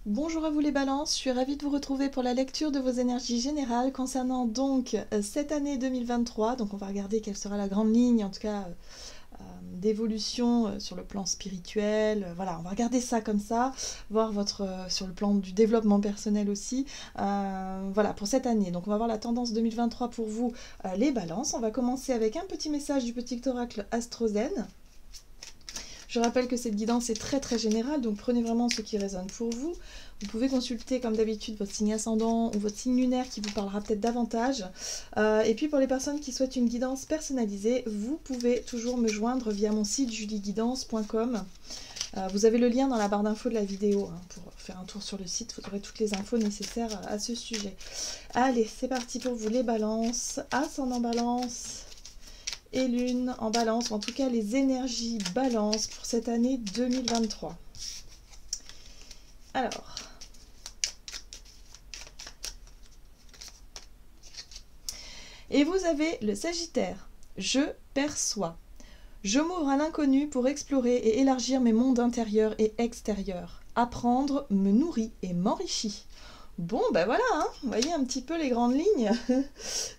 Bonjour à vous les balances, je suis ravie de vous retrouver pour la lecture de vos énergies générales concernant donc cette année 2023. Donc on va regarder quelle sera la grande ligne, en tout cas d'évolution sur le plan spirituel. Voilà, on va regarder ça comme ça, voir votre sur le plan du développement personnel aussi. Voilà, pour cette année. Donc on va voir la tendance 2023 pour vous les balances. On va commencer avec un petit message du petit oracle Astrozen. Je rappelle que cette guidance est très très générale, donc prenez vraiment ce qui résonne pour vous. Vous pouvez consulter comme d'habitude votre signe ascendant ou votre signe lunaire qui vous parlera peut-être davantage. Et puis pour les personnes qui souhaitent une guidance personnalisée, vous pouvez toujours me joindre via mon site julieguidance.com. Vous avez le lien dans la barre d'infos de la vidéo pour faire un tour sur le site, vous aurez toutes les infos nécessaires à ce sujet. Allez, c'est parti pour vous les balances, ascendant balance et lune en balance, ou en tout cas les énergies balance pour cette année 2023. Alors, et vous avez le Sagittaire. Je perçois. Je m'ouvre à l'inconnu pour explorer et élargir mes mondes intérieurs et extérieurs. Apprendre me nourrit et m'enrichit. Bon, ben voilà, vous voyez un petit peu les grandes lignes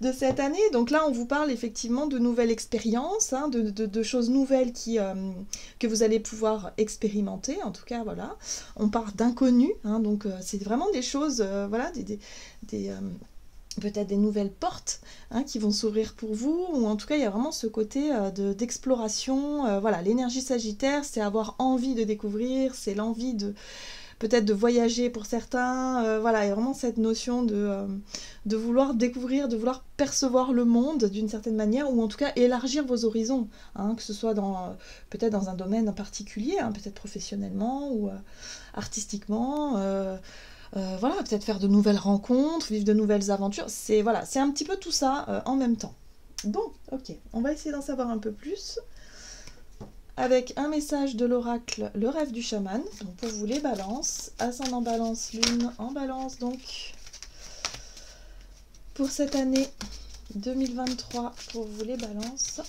de cette année. Donc là, on vous parle effectivement de nouvelles expériences, de choses nouvelles que vous allez pouvoir expérimenter. En tout cas, voilà, on parle d'inconnus, donc c'est vraiment des choses, voilà, peut-être des nouvelles portes qui vont s'ouvrir pour vous, ou en tout cas, il y a vraiment ce côté d'exploration. Voilà, l'énergie sagittaire, c'est avoir envie de découvrir, c'est l'envie de peut-être de voyager pour certains, voilà, il y a vraiment cette notion de vouloir découvrir, de vouloir percevoir le monde d'une certaine manière, ou en tout cas élargir vos horizons, que ce soit peut-être dans un domaine en particulier, peut-être professionnellement ou artistiquement, voilà, peut-être faire de nouvelles rencontres, vivre de nouvelles aventures, c'est voilà, c'est un petit peu tout ça en même temps. Bon, ok, on va essayer d'en savoir un peu plus avec un message de l'oracle, le rêve du chaman. Donc pour vous les balances, ascendant balance, lune en balance, donc pour cette année 2023, pour vous les balances.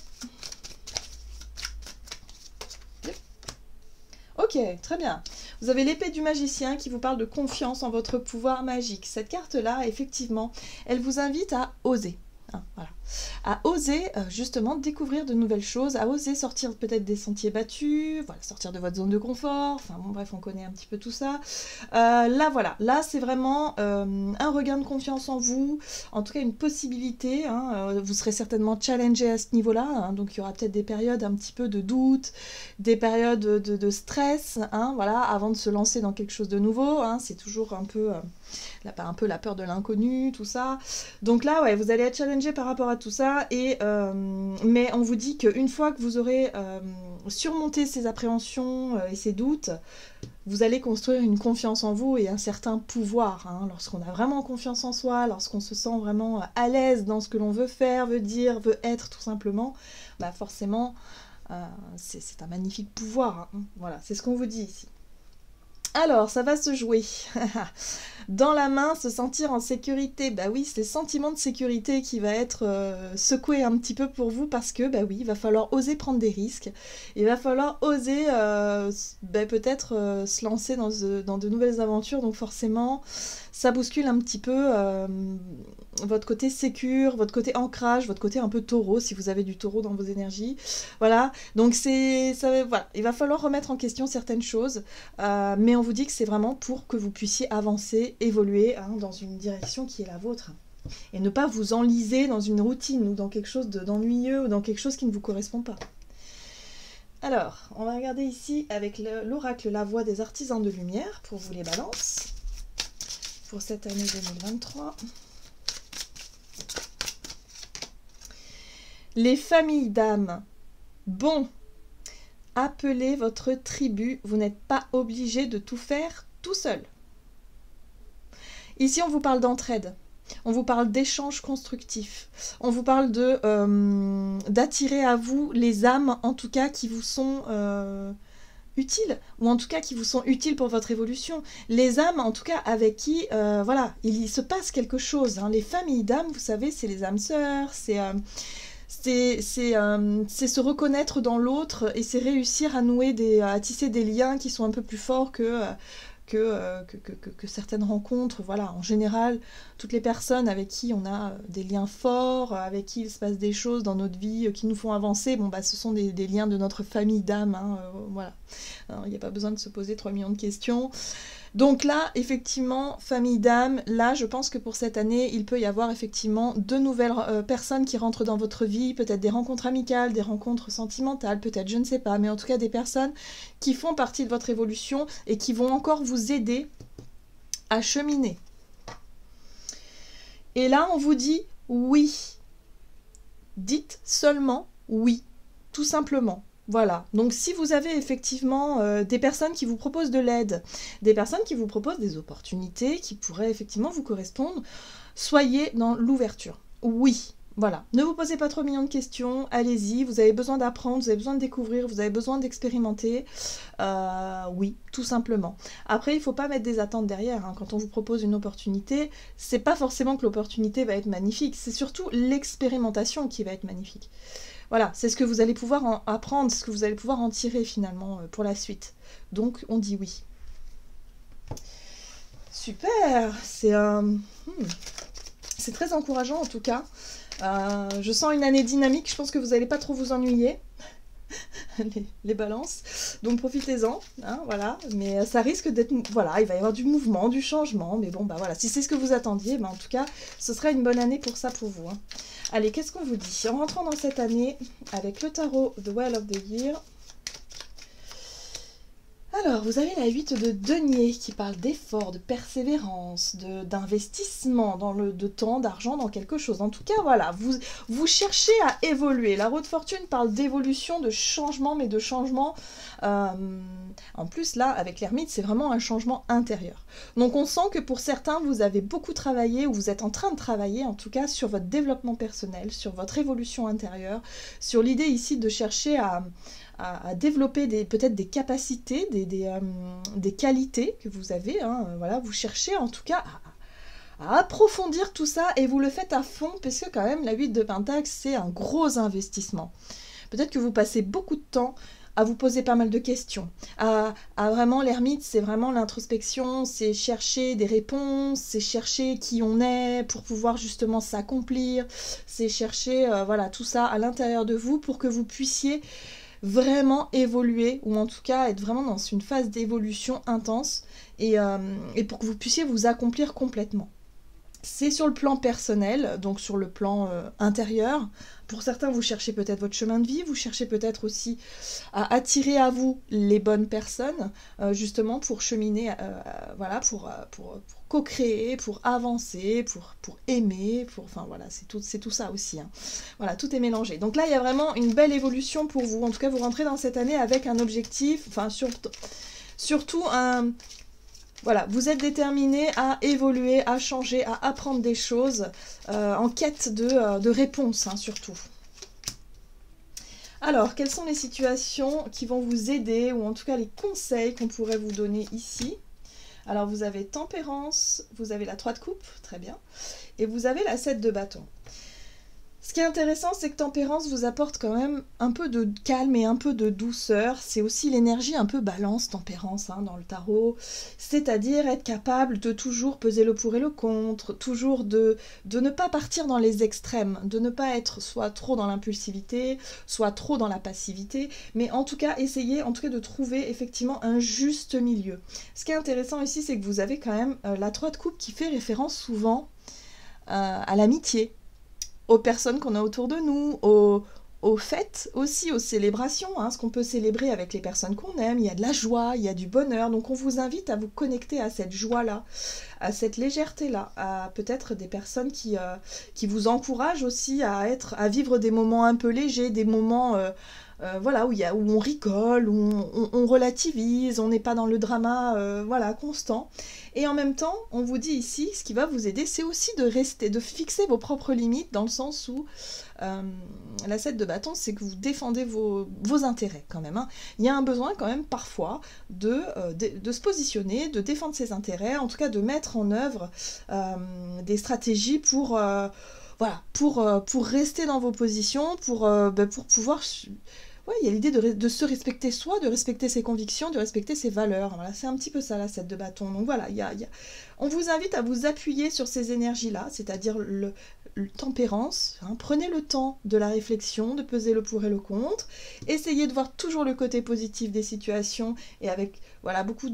Ok, très bien. Vous avez l'épée du magicien qui vous parle de confiance en votre pouvoir magique. Cette carte-là, effectivement, elle vous invite à oser. Voilà. À oser justement découvrir de nouvelles choses, à oser sortir peut-être des sentiers battus, voilà, sortir de votre zone de confort, enfin bon bref, on connaît un petit peu tout ça. Là voilà, là c'est vraiment un regain de confiance en vous, en tout cas une possibilité, vous serez certainement challengé à ce niveau-là, donc il y aura peut-être des périodes un petit peu de doute, des périodes de stress, voilà, avant de se lancer dans quelque chose de nouveau, c'est toujours un peu la peur de l'inconnu, tout ça. Donc là, ouais, vous allez être challengé par rapport à tout ça, mais on vous dit qu'une fois que vous aurez surmonté ces appréhensions et ces doutes, vous allez construire une confiance en vous et un certain pouvoir. Lorsqu'on a vraiment confiance en soi, lorsqu'on se sent vraiment à l'aise dans ce que l'on veut faire, veut dire, veut être tout simplement, bah forcément, c'est un magnifique pouvoir. Voilà, c'est ce qu'on vous dit ici. Alors, ça va se jouer. Dans la main, se sentir en sécurité. Bah oui, c'est le sentiment de sécurité qui va être secoué un petit peu pour vous parce que, bah oui, il va falloir oser prendre des risques. Il va falloir oser peut-être se lancer dans de nouvelles aventures. Donc forcément, ça bouscule un petit peu votre côté sécure, votre côté ancrage, votre côté un peu taureau, si vous avez du taureau dans vos énergies. Voilà, donc voilà, il va falloir remettre en question certaines choses, mais on vous dit que c'est vraiment pour que vous puissiez avancer, évoluer dans une direction qui est la vôtre. Et ne pas vous enliser dans une routine ou dans quelque chose d'ennuyeux ou dans quelque chose qui ne vous correspond pas. Alors, on va regarder ici avec l'oracle La Voix des Artisans de Lumière pour vous les balances pour cette année 2023. Les familles d'âmes. Bon, appelez votre tribu, vous n'êtes pas obligé de tout faire tout seul. Ici, on vous parle d'entraide, on vous parle d'échanges constructifs, on vous parle d'attirer à vous les âmes, en tout cas, qui vous sont utiles, ou en tout cas qui vous sont utiles pour votre évolution. Les âmes, en tout cas, avec qui, voilà, il se passe quelque chose. Les familles d'âmes, vous savez, c'est les âmes sœurs, c'est se reconnaître dans l'autre et c'est réussir à nouer à tisser des liens qui sont un peu plus forts que que certaines rencontres, voilà, en général, toutes les personnes avec qui on a des liens forts, avec qui il se passe des choses dans notre vie qui nous font avancer, bon bah ce sont des liens de notre famille d'âme, hein, voilà. Il n'y a pas besoin de se poser 3 millions de questions. Donc là, effectivement, famille d'âme, là, je pense que pour cette année, il peut y avoir effectivement de nouvelles personnes qui rentrent dans votre vie, peut-être des rencontres amicales, des rencontres sentimentales, peut-être, je ne sais pas, mais en tout cas des personnes qui font partie de votre évolution et qui vont encore vous aider à cheminer. Et là, on vous dit oui. Dites seulement oui, tout simplement. Voilà, donc si vous avez effectivement des personnes qui vous proposent de l'aide, des personnes qui vous proposent des opportunités qui pourraient effectivement vous correspondre, soyez dans l'ouverture. Oui, voilà. Ne vous posez pas trop millions de questions, allez-y, vous avez besoin d'apprendre, vous avez besoin de découvrir, vous avez besoin d'expérimenter. Oui, tout simplement. Après, il ne faut pas mettre des attentes derrière. Hein. Quand on vous propose une opportunité, c'est pas forcément que l'opportunité va être magnifique, c'est surtout l'expérimentation qui va être magnifique. Voilà, c'est ce que vous allez pouvoir en apprendre, ce que vous allez pouvoir en tirer finalement pour la suite. Donc, on dit oui. Super, c'est très encourageant en tout cas. Je sens une année dynamique, je pense que vous n'allez pas trop vous ennuyer. les balances, donc profitez-en, hein, voilà, mais ça risque d'être, voilà, il va y avoir du mouvement, du changement, mais bon, bah voilà, si c'est ce que vous attendiez, bah en tout cas, ce sera une bonne année pour ça pour vous. Hein. Allez, qu'est-ce qu'on vous dit? En rentrant dans cette année, avec le tarot The Well of the Year, alors, vous avez la 8 de denier qui parle d'effort, de persévérance, d'investissement de temps, d'argent dans quelque chose. En tout cas, voilà, vous cherchez à évoluer. La roue de fortune parle d'évolution, de changement, mais de changement... en plus, là, avec l'ermite, c'est vraiment un changement intérieur. Donc, on sent que pour certains, vous avez beaucoup travaillé, ou vous êtes en train de travailler, en tout cas, sur votre développement personnel, sur votre évolution intérieure, sur l'idée ici de chercher à développer peut-être des capacités, des qualités que vous avez. Hein, voilà, vous cherchez en tout cas à approfondir tout ça et vous le faites à fond parce que quand même la 8 de Pentacle c'est un gros investissement. Peut-être que vous passez beaucoup de temps à vous poser pas mal de questions. À vraiment l'ermite, c'est vraiment l'introspection, c'est chercher des réponses, c'est chercher qui on est pour pouvoir justement s'accomplir, c'est chercher voilà, tout ça à l'intérieur de vous pour que vous puissiez vraiment évoluer, ou en tout cas être vraiment dans une phase d'évolution intense, et pour que vous puissiez vous accomplir complètement. C'est sur le plan personnel, donc sur le plan intérieur. Pour certains, vous cherchez peut-être votre chemin de vie, vous cherchez peut-être aussi à attirer à vous les bonnes personnes, justement pour cheminer, voilà, pour co-créer, pour avancer, pour aimer, enfin voilà, c'est tout ça aussi. Hein. Voilà, tout est mélangé. Donc là, il y a vraiment une belle évolution pour vous. En tout cas, vous rentrez dans cette année avec un objectif, enfin surtout un... Voilà, vous êtes déterminé à évoluer, à changer, à apprendre des choses, en quête de réponses, hein, surtout. Alors, quelles sont les situations qui vont vous aider, ou en tout cas les conseils qu'on pourrait vous donner ici? Alors, vous avez Tempérance, vous avez la 3 de coupe, très bien, et vous avez la 7 de bâton. Ce qui est intéressant, c'est que Tempérance vous apporte quand même un peu de calme et un peu de douceur. C'est aussi l'énergie un peu balance, Tempérance, hein, dans le tarot. C'est-à-dire être capable de toujours peser le pour et le contre, toujours de ne pas partir dans les extrêmes, de ne pas être soit trop dans l'impulsivité, soit trop dans la passivité, mais en tout cas, essayer en tout cas de trouver effectivement un juste milieu. Ce qui est intéressant ici, c'est que vous avez quand même la 3 de coupe qui fait référence souvent à l'amitié, aux personnes qu'on a autour de nous, aux fêtes aussi, aux célébrations, hein, ce qu'on peut célébrer avec les personnes qu'on aime, il y a de la joie, il y a du bonheur, donc on vous invite à vous connecter à cette joie-là, à cette légèreté-là, à peut-être des personnes qui vous encouragent aussi à vivre des moments un peu légers, des moments... voilà, où on rigole, où on relativise, on n'est pas dans le drama voilà, constant. Et en même temps, on vous dit ici, ce qui va vous aider, c'est aussi de fixer vos propres limites, dans le sens où la 7 de bâton, c'est que vous défendez vos intérêts quand même. Hein. Il y a un besoin quand même parfois de se positionner, de défendre ses intérêts, en tout cas de mettre en œuvre des stratégies pour... voilà, pour rester dans vos positions, pour pouvoir... ouais, il y a l'idée de se respecter soi, de respecter ses convictions, de respecter ses valeurs. Voilà, c'est un petit peu ça, la 7 de bâton. Donc voilà, on vous invite à vous appuyer sur ces énergies-là, c'est-à-dire le tempérance. Hein. Prenez le temps de la réflexion, de peser le pour et le contre. Essayez de voir toujours le côté positif des situations et avec voilà, beaucoup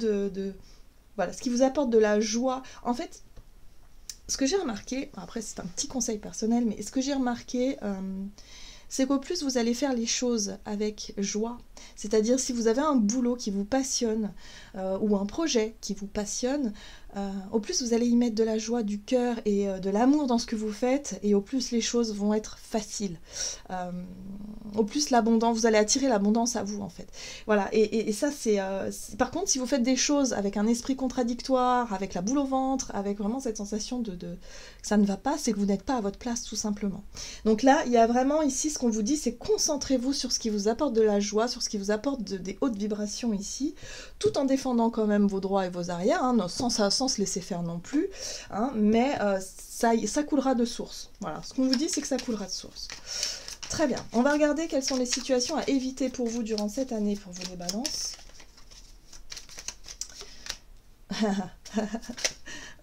voilà, ce qui vous apporte de la joie. En fait, ce que j'ai remarqué, après c'est un petit conseil personnel, mais ce que j'ai remarqué, c'est qu'au plus vous allez faire les choses avec joie, c'est-à-dire si vous avez un boulot qui vous passionne ou un projet qui vous passionne, au plus vous allez y mettre de la joie, du cœur et de l'amour dans ce que vous faites, et au plus les choses vont être faciles. Au plus vous allez attirer l'abondance à vous en fait. Voilà, et ça c'est... Par contre, si vous faites des choses avec un esprit contradictoire, avec la boule au ventre, avec vraiment cette sensation que ça ne va pas, c'est que vous n'êtes pas à votre place tout simplement. Donc là, il y a vraiment ici, ce qu'on vous dit, c'est concentrez-vous sur ce qui vous apporte de la joie, sur ce qui vous apporte des hautes vibrations ici, tout en défendant quand même vos droits et vos arrières, hein, sans se laisser faire non plus, hein, mais ça coulera de source. Voilà, ce qu'on vous dit, c'est que ça coulera de source. Très bien, on va regarder quelles sont les situations à éviter pour vous durant cette année, pour vous les balances.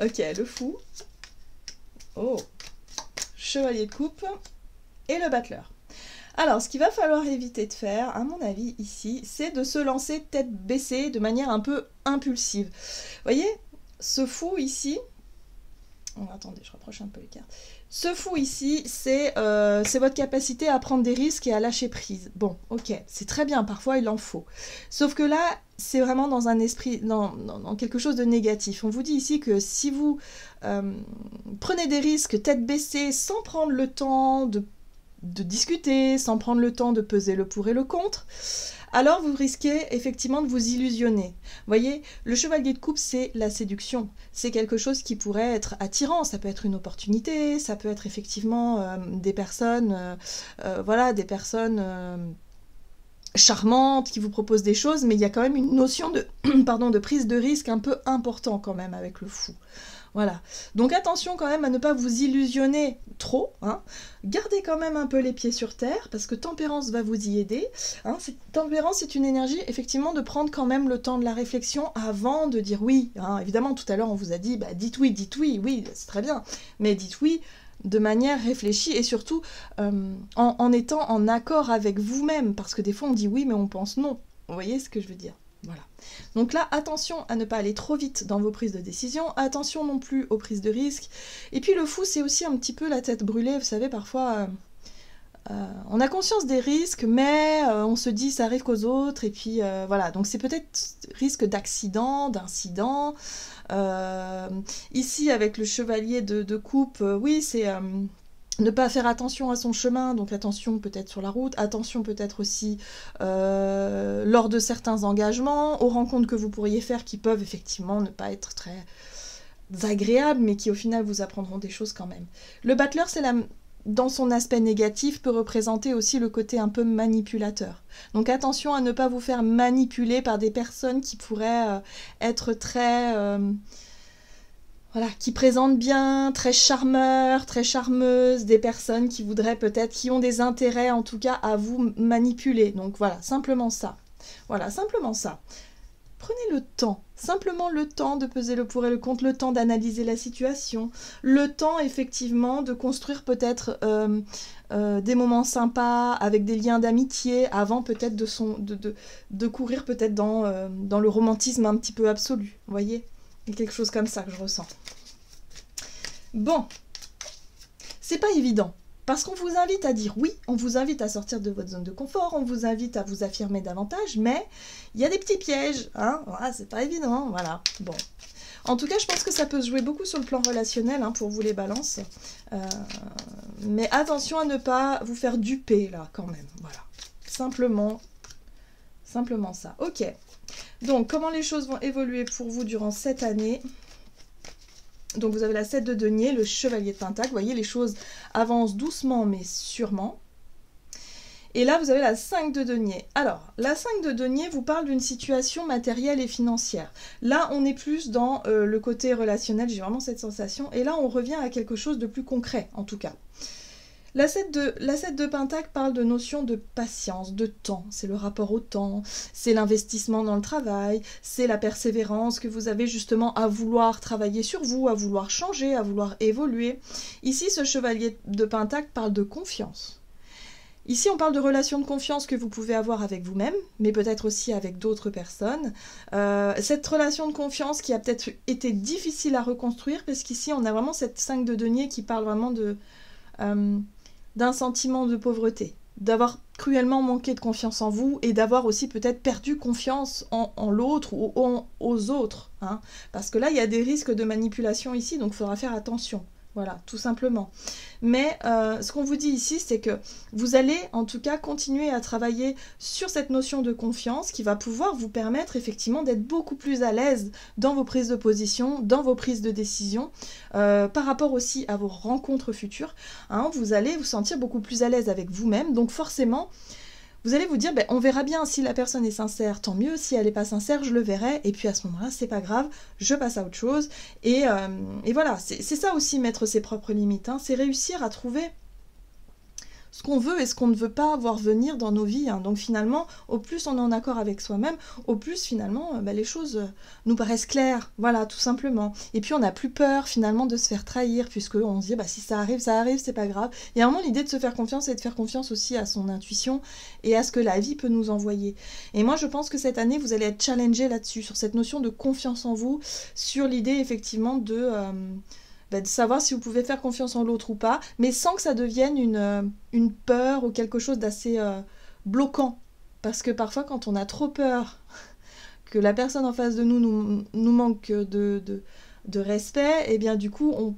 Ok, le fou. Oh, chevalier de coupe et le battleur. Alors, ce qu'il va falloir éviter de faire, à mon avis, ici, c'est de se lancer tête baissée de manière un peu impulsive. Vous voyez, ce fou ici... Oh, attendez, je rapproche un peu les cartes. Ce fou ici, c'est votre capacité à prendre des risques et à lâcher prise. Bon, ok, c'est très bien, parfois il en faut. Sauf que là, c'est vraiment dans un esprit, dans quelque chose de négatif. On vous dit ici que si vous prenez des risques tête baissée sans prendre le temps de discuter, sans prendre le temps de peser le pour et le contre, alors vous risquez effectivement de vous illusionner. Vous voyez, le chevalier de coupe, c'est la séduction. C'est quelque chose qui pourrait être attirant. Ça peut être une opportunité, ça peut être effectivement des personnes, voilà, des personnes charmantes qui vous proposent des choses, mais il y a quand même une notion de, pardon, de prise de risque un peu important quand même avec le fou. Voilà, donc attention quand même à ne pas vous illusionner trop, hein. Gardez quand même un peu les pieds sur terre, parce que tempérance va vous y aider, hein. Tempérance, c'est une énergie, effectivement, de prendre quand même le temps de la réflexion avant de dire oui, hein. Évidemment, tout à l'heure, on vous a dit, bah, dites oui, oui, c'est très bien, mais dites oui de manière réfléchie, et surtout en étant en accord avec vous-même, parce que des fois, on dit oui, mais on pense non. Vous voyez ce que je veux dire ? Voilà. Donc là, attention à ne pas aller trop vite dans vos prises de décision, attention non plus aux prises de risques. Et puis le fou, c'est aussi un petit peu la tête brûlée, vous savez, parfois on a conscience des risques, mais on se dit ça arrive qu'aux autres, et puis voilà. Donc c'est peut-être risque d'accident, d'incident. Ici, avec le chevalier de coupe, oui, c'est... ne pas faire attention à son chemin, donc attention peut-être sur la route, attention peut-être aussi lors de certains engagements, aux rencontres que vous pourriez faire qui peuvent effectivement ne pas être très agréables, mais qui au final vous apprendront des choses quand même. Le battleur, dans son aspect négatif, peut représenter aussi le côté un peu manipulateur. Donc attention à ne pas vous faire manipuler par des personnes qui pourraient être très... voilà, qui présentent bien, très charmeurs, très charmeuses, des personnes qui voudraient peut-être, qui ont des intérêts en tout cas à vous manipuler. Donc voilà, simplement ça. Voilà, simplement ça. Prenez le temps, simplement le temps de peser le pour et le contre, le temps d'analyser la situation, le temps effectivement de construire peut-être des moments sympas avec des liens d'amitié avant peut-être de courir peut-être dans le romantisme un petit peu absolu, vous voyez ? Il y a quelque chose comme ça que je ressens. Bon, c'est pas évident, parce qu'on vous invite à dire oui, on vous invite à sortir de votre zone de confort, on vous invite à vous affirmer davantage, mais il y a des petits pièges, hein, voilà, c'est pas évident, voilà, bon. En tout cas, je pense que ça peut se jouer beaucoup sur le plan relationnel, hein, pour vous les balances, mais attention à ne pas vous faire duper, là, quand même, voilà, simplement ça, ok. Donc, comment les choses vont évoluer pour vous durant cette année? Donc, vous avez la 7 de denier, le chevalier de pentacle. Vous voyez, les choses avancent doucement, mais sûrement. Et là, vous avez la 5 de denier. Alors, la 5 de denier vous parle d'une situation matérielle et financière. Là, on est plus dans le côté relationnel, j'ai vraiment cette sensation. Et là, on revient à quelque chose de plus concret, en tout cas. L'as de Pentacle parle de notion de patience, de temps. C'est le rapport au temps, c'est l'investissement dans le travail, c'est la persévérance que vous avez justement à vouloir travailler sur vous, à vouloir changer, à vouloir évoluer. Ici, ce chevalier de Pentacle parle de confiance. Ici, on parle de relations de confiance que vous pouvez avoir avec vous-même, mais peut-être aussi avec d'autres personnes. Cette relation de confiance qui a peut-être été difficile à reconstruire, parce qu'ici, on a vraiment cette 5 de denier qui parle vraiment de... d'un sentiment de pauvreté, d'avoir cruellement manqué de confiance en vous et d'avoir aussi peut-être perdu confiance en l'autre ou aux autres. Hein. Parce que là, il y a des risques de manipulation ici, donc il faudra faire attention. Voilà, tout simplement. Mais ce qu'on vous dit ici, c'est que vous allez en tout cas continuer à travailler sur cette notion de confiance qui va pouvoir vous permettre effectivement d'être beaucoup plus à l'aise dans vos prises de position, dans vos prises de décision, par rapport aussi à vos rencontres futures. Hein, vous allez vous sentir beaucoup plus à l'aise avec vous-même, donc forcément, vous allez vous dire, on verra bien si la personne est sincère, tant mieux, si elle n'est pas sincère, je le verrai, et puis à ce moment-là, c'est pas grave, je passe à autre chose, et voilà, c'est ça aussi, mettre ses propres limites, hein, c'est réussir à trouver ce qu'on veut et ce qu'on ne veut pas voir venir dans nos vies. Hein. Donc finalement, au plus on est en accord avec soi-même, au plus finalement les choses nous paraissent claires. Voilà, tout simplement. Et puis on n'a plus peur finalement de se faire trahir, puisqu'on se dit si ça arrive, c'est pas grave. Il y a vraiment l'idée de se faire confiance et de faire confiance aussi à son intuition et à ce que la vie peut nous envoyer. Et moi je pense que cette année, vous allez être challengé là-dessus, sur cette notion de confiance en vous, sur l'idée effectivement de savoir si vous pouvez faire confiance en l'autre ou pas, mais sans que ça devienne une peur ou quelque chose d'assez bloquant. Parce que parfois, quand on a trop peur que la personne en face de nous manque de respect, et bien du coup, on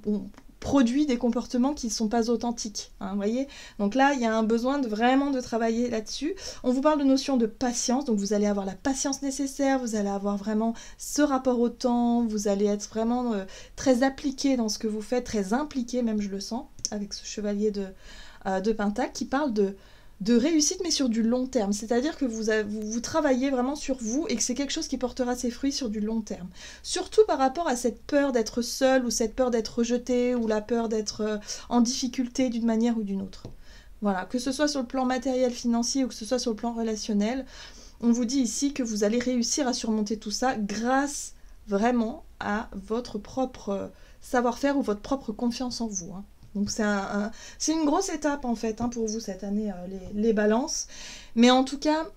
produit des comportements qui ne sont pas authentiques. Hein, vous voyez ? Donc là, il y a un besoin vraiment de travailler là-dessus. On vous parle de notion de patience, donc vous allez avoir la patience nécessaire, vous allez avoir vraiment ce rapport au temps, vous allez être vraiment très appliqué dans ce que vous faites, très impliqué, même je le sens, avec ce chevalier de Pentacle qui parle de réussite, mais sur du long terme. C'est-à-dire que vous travaillez vraiment sur vous et que c'est quelque chose qui portera ses fruits sur du long terme. Surtout par rapport à cette peur d'être seul ou cette peur d'être rejeté ou la peur d'être en difficulté d'une manière ou d'une autre. Voilà, que ce soit sur le plan matériel, financier ou que ce soit sur le plan relationnel, on vous dit ici que vous allez réussir à surmonter tout ça grâce vraiment à votre propre savoir-faire ou votre propre confiance en vous. Hein. Donc c'est une grosse étape en fait pour vous cette année, les balances. Mais en tout cas,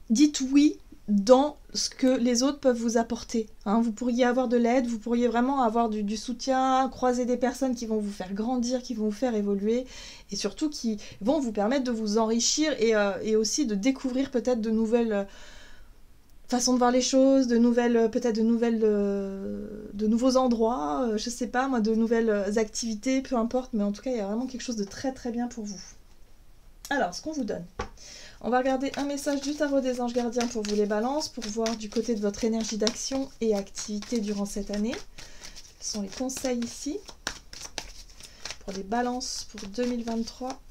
dites oui dans ce que les autres peuvent vous apporter. Hein. Vous pourriez avoir de l'aide, vous pourriez vraiment avoir du soutien, croiser des personnes qui vont vous faire grandir, qui vont vous faire évoluer et surtout qui vont vous permettre de vous enrichir et aussi de découvrir peut-être de nouvelles... façon de voir les choses, de nouveaux endroits, je sais pas moi, de nouvelles activités, peu importe, mais en tout cas il y a vraiment quelque chose de très très bien pour vous. Alors, ce qu'on vous donne, on va regarder un message du tarot des anges gardiens pour vous les balances, pour voir du côté de votre énergie d'action et activité durant cette année. Quels sont les conseils ici pour les balances pour 2023?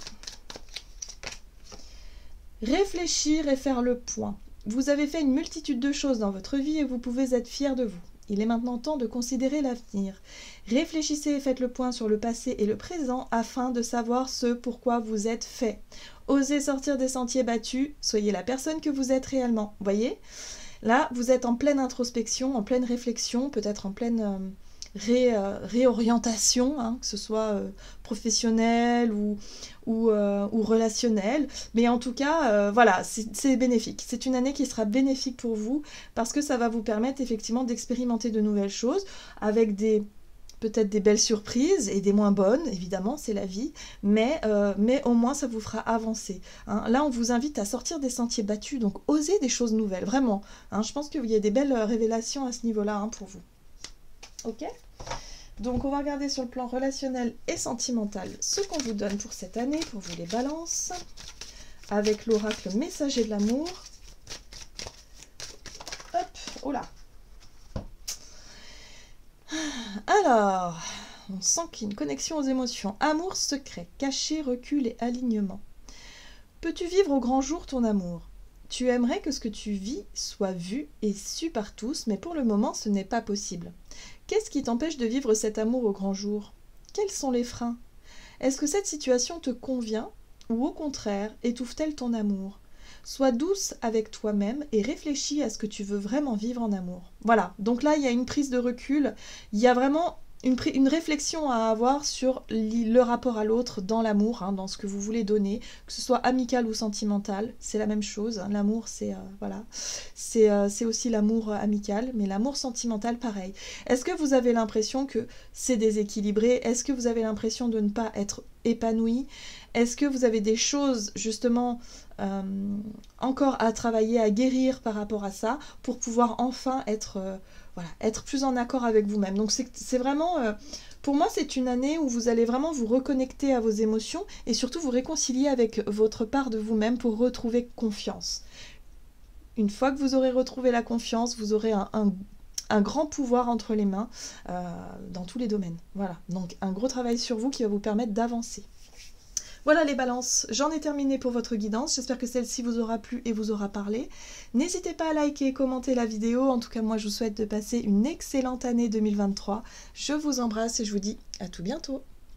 Réfléchir et faire le point. Vous avez fait une multitude de choses dans votre vie et vous pouvez être fiers de vous. Il est maintenant temps de considérer l'avenir. Réfléchissez et faites le point sur le passé et le présent afin de savoir ce pourquoi vous êtes fait. Osez sortir des sentiers battus, soyez la personne que vous êtes réellement. Vous voyez ? Là, vous êtes en pleine introspection, en pleine réflexion, peut-être en pleine réorientation, que ce soit professionnelle ou relationnelle. Mais en tout cas, voilà, c'est bénéfique. C'est une année qui sera bénéfique pour vous parce que ça va vous permettre effectivement d'expérimenter de nouvelles choses avec peut-être des belles surprises et des moins bonnes, évidemment, c'est la vie, mais au moins ça vous fera avancer. Hein. Là, on vous invite à sortir des sentiers battus, donc osez des choses nouvelles, vraiment. Hein. Je pense qu'il y a des belles révélations à ce niveau-là pour vous. Ok ? Donc on va regarder sur le plan relationnel et sentimental ce qu'on vous donne pour cette année, pour vous les balances, avec l'oracle messager de l'amour. Hop, oh là. Alors, on sent qu'il y a une connexion aux émotions. Amour secret, caché, recul et alignement. Peux-tu vivre au grand jour ton amour ? Tu aimerais que ce que tu vis soit vu et su par tous, mais pour le moment, ce n'est pas possible. Qu'est-ce qui t'empêche de vivre cet amour au grand jour ? Quels sont les freins ? Est-ce que cette situation te convient ou au contraire étouffe-t-elle ton amour? Sois douce avec toi-même et réfléchis à ce que tu veux vraiment vivre en amour. Voilà, donc là il y a une prise de recul, il y a vraiment une réflexion à avoir sur le rapport à l'autre dans l'amour, hein, dans ce que vous voulez donner, que ce soit amical ou sentimental, c'est la même chose. Hein, l'amour, c'est voilà, c'est aussi l'amour amical, mais l'amour sentimental, pareil. Est-ce que vous avez l'impression que c'est déséquilibré? Est-ce que vous avez l'impression de ne pas être épanoui? Est-ce que vous avez des choses justement encore à travailler, à guérir par rapport à ça, pour pouvoir enfin être voilà, être plus en accord avec vous-même. Donc c'est vraiment, pour moi, c'est une année où vous allez vraiment vous reconnecter à vos émotions et surtout vous réconcilier avec votre part de vous-même pour retrouver confiance. Une fois que vous aurez retrouvé la confiance, vous aurez un grand pouvoir entre les mains dans tous les domaines. Voilà, donc un gros travail sur vous qui va vous permettre d'avancer. Voilà les balances, j'en ai terminé pour votre guidance, j'espère que celle-ci vous aura plu et vous aura parlé. N'hésitez pas à liker et commenter la vidéo, en tout cas moi je vous souhaite de passer une excellente année 2023. Je vous embrasse et je vous dis à tout bientôt.